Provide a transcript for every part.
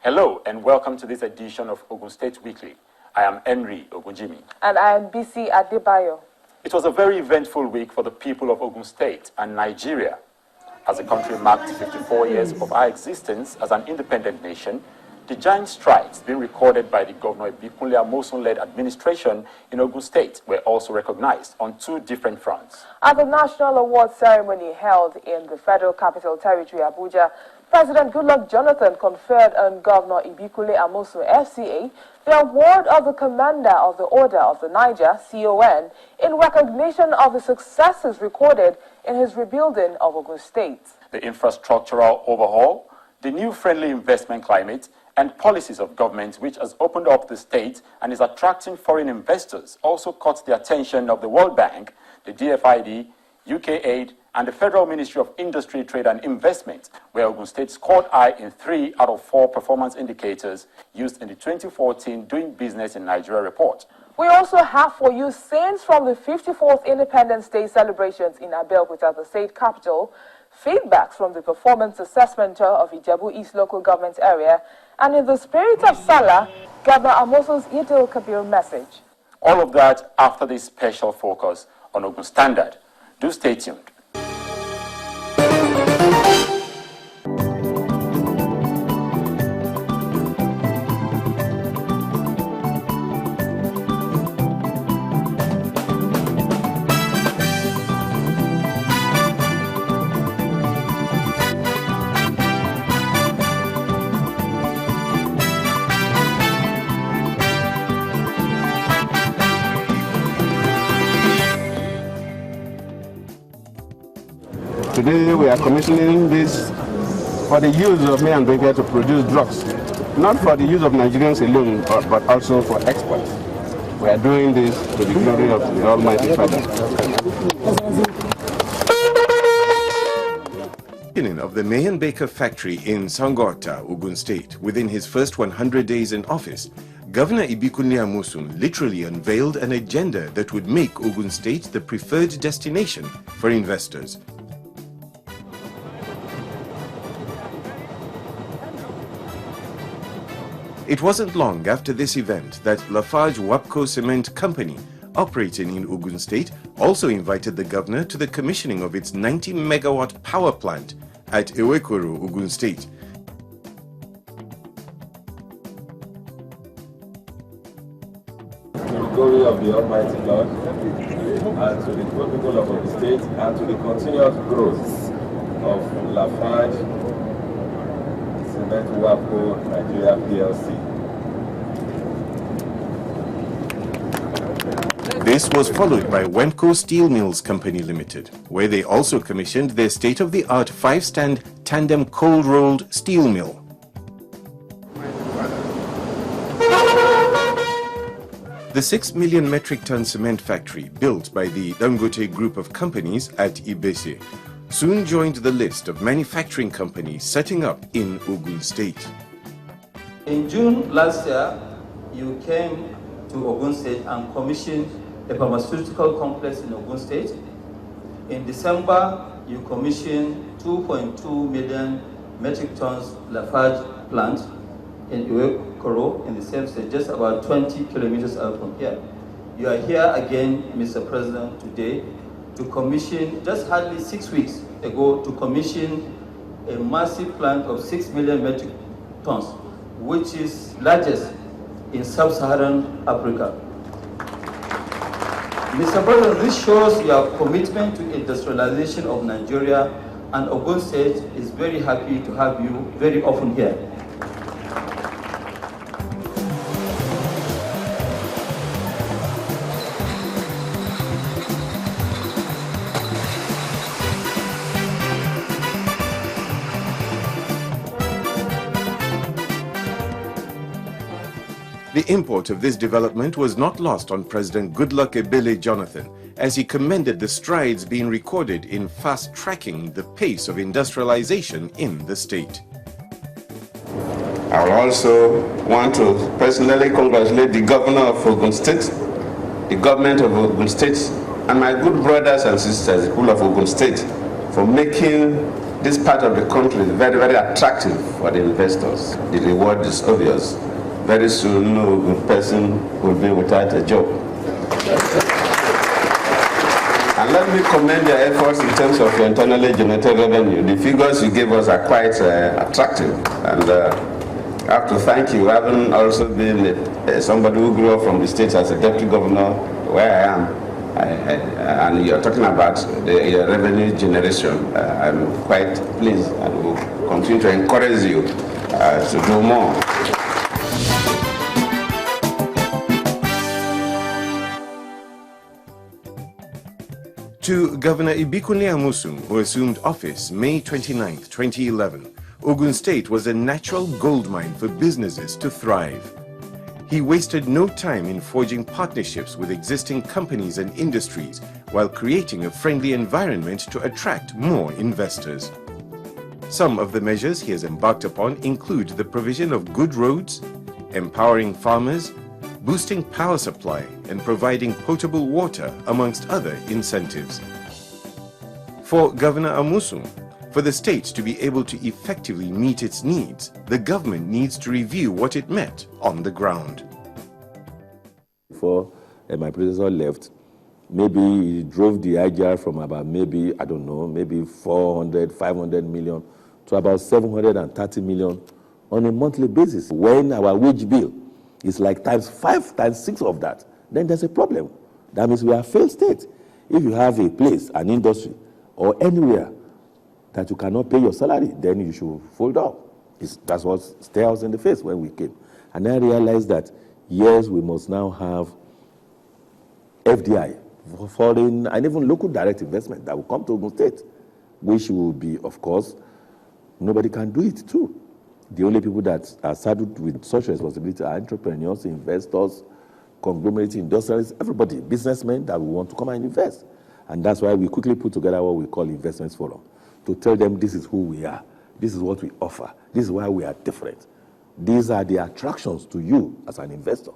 Hello and welcome to this edition of Ogun State Weekly. I am Henry Ogunjimi. And I am BC Adebayo. It was a very eventful week for the people of Ogun State and Nigeria. As the country marked 54 years of our existence as an independent nation, the giant strides being recorded by the Governor Amosun-led administration in Ogun State were also recognized on two different fronts. At the National Award ceremony held in the Federal Capital Territory, Abuja, President Goodluck Jonathan conferred on Governor Amosun, FCA, the award of the Commander of the Order of the Niger, CON, in recognition of the successes recorded in his rebuilding of Ogun State. The infrastructural overhaul, the new friendly investment climate, and policies of government which has opened up the state and is attracting foreign investors also caught the attention of the World Bank, the DFID, UK Aid, and the Federal Ministry of Industry, Trade and Investment, where Ogun State scored high in 3 out of 4 performance indicators used in the 2014 Doing Business in Nigeria report. We also have for you scenes from the 54th Independence Day celebrations in Abeokuta, the state capital, feedbacks from the performance assessment of Ijebu East local government area, and in the spirit of Salah, Governor Amosun's Idil Kabir message. All of that after this special focus on Ogun Standard. Do stay tuned. Today we are commissioning this for the use of Mayan Baker to produce drugs, not for the use of Nigerians alone, but also for export. We are doing this to the glory of the Almighty Father. Beginning of the Mayan Baker factory in Sangota, Ogun State, within his first 100 days in office, Governor Amosun literally unveiled an agenda that would make Ogun State the preferred destination for investors. It wasn't long after this event that Lafarge Wapco Cement Company, operating in Ogun State, also invited the governor to the commissioning of its 90-megawatt power plant at Ewekoro, Ogun State. To the glory of the Almighty God, and to the people of Ogun State, and to the continuous growth of Lafarge Cement Wapco Nigeria PLC. This was followed by Wemco Steel Mills Company Limited, where they also commissioned their state-of-the-art 5-stand tandem cold-rolled steel mill. The 6 million metric ton cement factory built by the Dangote group of companies at Ibese soon joined the list of manufacturing companies setting up in Ogun State. In June last year, you came to Ogun State and commissioned a pharmaceutical complex in Ogun State. In December, you commissioned 2.2 million metric tons Lafarge plant in Ewekoro in the same state, just about 20 kilometers out from here. You are here again, Mr. President, today to commission, just hardly 6 weeks ago, to commission a massive plant of 6 million metric tons, which is largest in sub-Saharan Africa. Mr. President, this shows your commitment to industrialization of Nigeria, and Ogun State is very happy to have you very often here. The import of this development was not lost on President Goodluck Ebele Jonathan, as he commended the strides being recorded in fast-tracking the pace of industrialization in the state. I also want to personally congratulate the governor of Ogun State, the government of Ogun State, and my good brothers and sisters, the people of Ogun State, for making this part of the country is very, very attractive for the investors. The reward is obvious. Very soon, no good person will be without a job. And let me commend your efforts in terms of your internally generated revenue. The figures you gave us are quite attractive. And I have to thank you, having also been somebody who grew up from the state as a deputy governor, where I am. And you're talking about your revenue generation. I'm quite pleased and will continue to encourage you to do more. To Governor Ibikunle Amosun, who assumed office May 29, 2011, Ogun State was a natural goldmine for businesses to thrive. He wasted no time in forging partnerships with existing companies and industries while creating a friendly environment to attract more investors. Some of the measures he has embarked upon include the provision of good roads, empowering farmers, boosting power supply, and providing potable water, amongst other incentives. For Governor Amosun, for the state to be able to effectively meet its needs, the government needs to review what it met on the ground. Before my predecessor left, maybe he drove the IGR from about maybe 400, 500 million to about 730 million on a monthly basis. When our wage bill is like times 5, times 6 of that, then there's a problem. That means we are a failed state. If you have a place, an industry, or anywhere that you cannot pay your salary, then you should fold up. That's what stared us in the face when we came. And I realized that, yes, we must now have FDI, foreign and even local direct investment that will come to Ogun State, which will be, of course, nobody can do it too. The only people that are saddled with such responsibility are entrepreneurs, investors, conglomerate industrialists, everybody, businessmen that will want to come and invest. And that's why we quickly put together what we call Investments Forum, to tell them this is who we are, this is what we offer, this is why we are different. These are the attractions to you as an investor.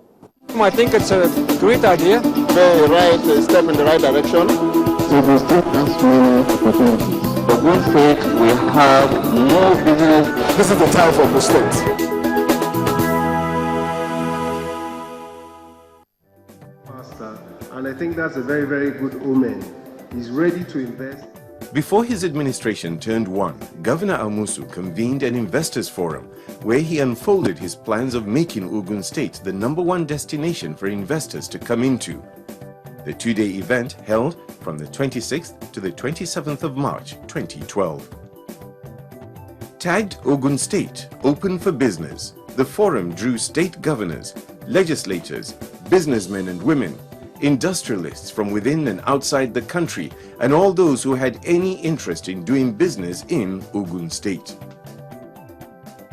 I think it's a great idea. Very right step in the right direction. Ogun State has many opportunities. Ogun State will have more business. This is the time for Ogun State. And I think that's a very, very good omen. He's ready to invest. Before his administration turned one, Governor Amosun convened an investors forum where he unfolded his plans of making Ogun State the #1 destination for investors to come into. The two-day event held from the 26th to the 27th of March 2012. Tagged Ogun State Open for Business, the forum drew state governors, legislators, businessmen and women, industrialists from within and outside the country, and all those who had any interest in doing business in Ogun State.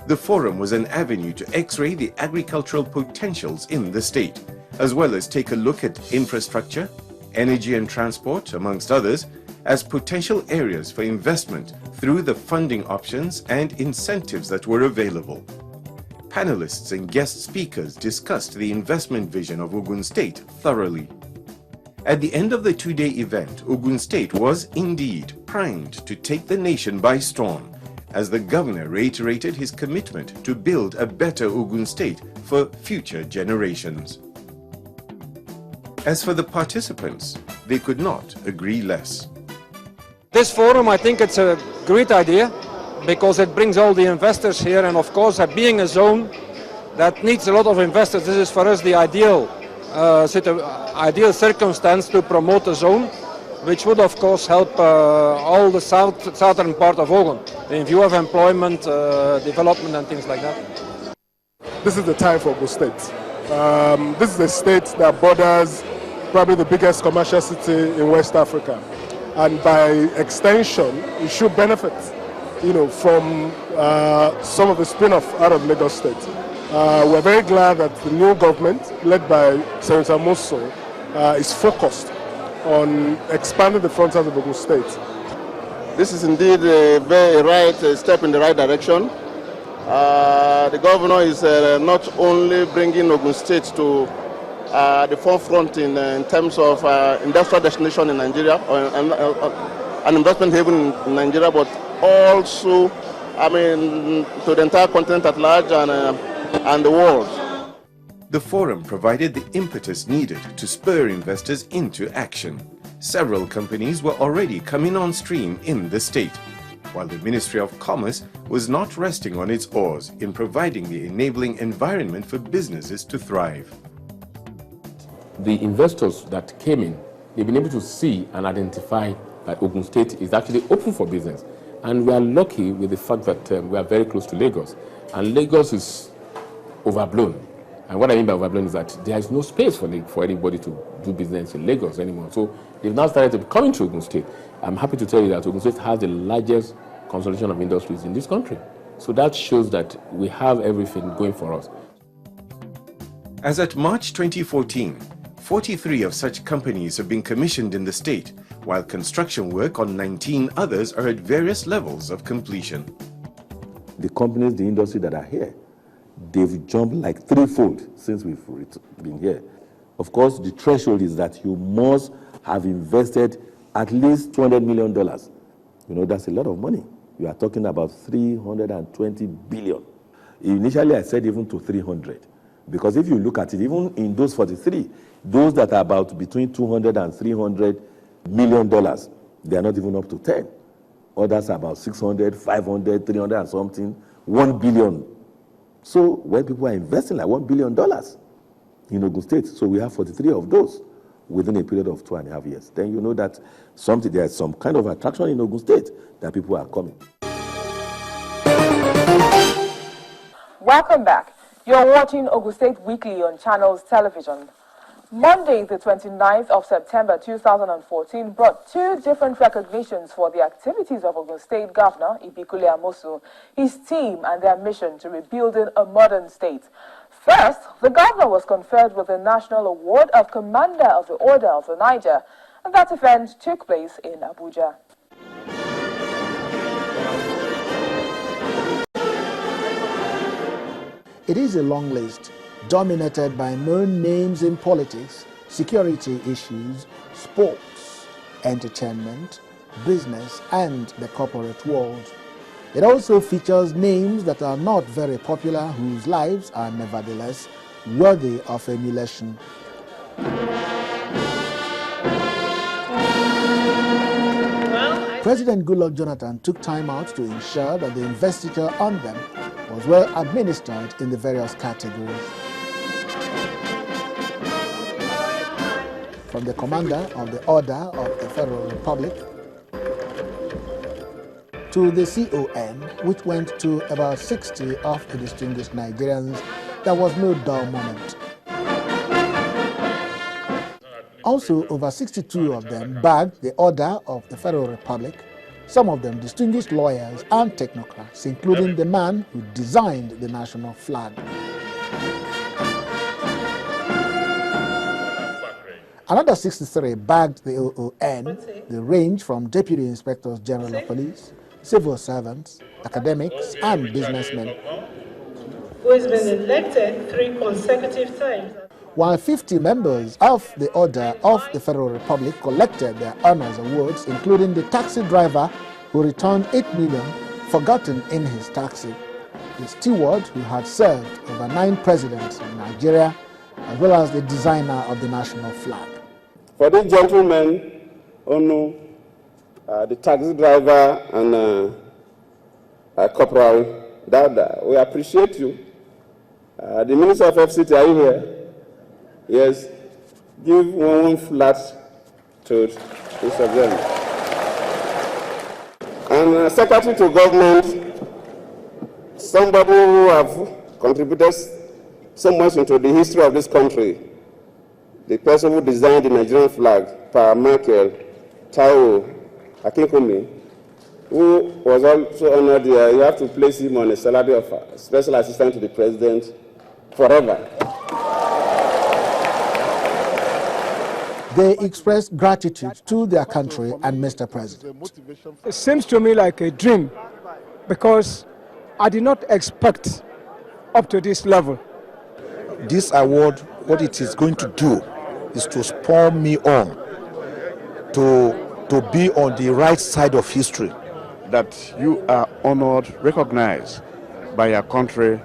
The forum was an avenue to x-ray the agricultural potentials in the state, as well as take a look at infrastructure, energy and transport, amongst others, as potential areas for investment through the funding options and incentives that were available. Panelists and guest speakers discussed the investment vision of Ogun State thoroughly. At the end of the two-day event, Ogun State was indeed primed to take the nation by storm, as the governor reiterated his commitment to build a better Ogun State for future generations. As for the participants, they could not agree less. This forum, I think it's a great idea, because it brings all the investors here, and of course, being a zone that needs a lot of investors, this is for us the ideal circumstance to promote a zone, which would of course help all the southern part of Ogun in view of employment, development and things like that. This is the time for Ogun State. This is a state that borders probably the biggest commercial city in West Africa, and by extension, it should benefit from some of the spin-off out of Lagos State. We're very glad that the new government, led by Senator Amosun, is focused on expanding the frontiers of Ogun State. This is indeed a very right step in the right direction. The governor is not only bringing Ogun State to the forefront in terms of industrial destination in Nigeria, or an investment haven in Nigeria, but also, to the entire continent at large and the world. The forum provided the impetus needed to spur investors into action. Several companies were already coming on stream in the state, while the Ministry of Commerce was not resting on its oars in providing the enabling environment for businesses to thrive. The investors that came in, they've been able to see and identify that Ogun State is actually open for business. And we are lucky with the fact that we are very close to Lagos. And Lagos is overblown. And what I mean by overblown is that there is no space for anybody to do business in Lagos anymore. So they've now started to be coming to Ogun State. I'm happy to tell you that Ogun State has the largest consolidation of industries in this country. So that shows that we have everything going for us. As at March 2014, 43 of such companies have been commissioned in the state, while construction work on 19 others are at various levels of completion. The companies, the industry that are here, they've jumped like threefold since we've been here. Of course, the threshold is that you must have invested at least $200 million. You know, that's a lot of money. You are talking about 320 billion. Initially, I said even to 300. Because if you look at it, even in those 43, those that are about between 200 and 300 million dollars, they are not even up to 10. Others are about 600, 500, 300 and something, 1 billion. So when people are investing like $1 billion in Ogun State, so we have 43 of those within a period of 2.5 years. Then you know that there's some kind of attraction in Ogun State that people are coming. Welcome back. You're watching Ogun State Weekly on Channels Television. Monday, the 29th of September 2014, brought two different recognitions for the activities of Ogun State Governor Ibikule Amosun, his team, and their mission to rebuilding a modern state. First, the governor was conferred with the National Award of Commander of the Order of the Niger, and that event took place in Abuja. It is a long list, dominated by known names in politics, security issues, sports, entertainment, business, and the corporate world. It also features names that are not very popular, whose lives are nevertheless worthy of emulation. President Goodluck Jonathan took time out to ensure that the investiture on them was well administered in the various categories. From the Commander of the Order of the Federal Republic to the CON, which went to about 60 of the distinguished Nigerians, there was no dull moment. Also, over 62 of them bagged the Order of the Federal Republic, some of them distinguished lawyers and technocrats, including the man who designed the national flag. Another 63 bagged the OON. They range from Deputy Inspectors General of Police, civil servants, academics, and businessmen. Who has been elected 3 consecutive times. While 50 members of the Order of the Federal Republic collected their honors awards, including the taxi driver who returned 8 million forgotten in his taxi, the steward who had served over 9 presidents in Nigeria, as well as the designer of the national flag. For this gentleman, Onu, the taxi driver and Corporal Dada, we appreciate you. The Minister of FCT, are you here? Yes. Give one flat to each of them. And Secretary to Government, somebody who have contributed so much into the history of this country, the person who designed the Nigerian flag, Pa Michael Taiwo Akinkumi, who was also honored here. You have to place him on a salary of Special Assistant to the President forever. They expressed gratitude to their country and Mr. President. It seems to me like a dream because I did not expect up to this level. This award, what it is going to do is to spur me on to be on the right side of history, that you are honored, recognized by your country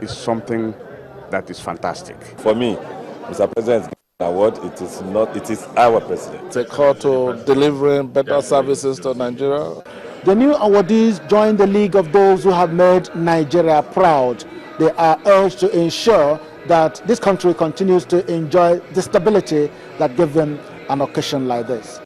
is something that is fantastic. For me, Mr. President's award, it is our president. It's a call to delivering better services to Nigeria. The new awardees join the league of those who have made Nigeria proud. They are urged to ensure that this country continues to enjoy the stability that gives them an occasion like this.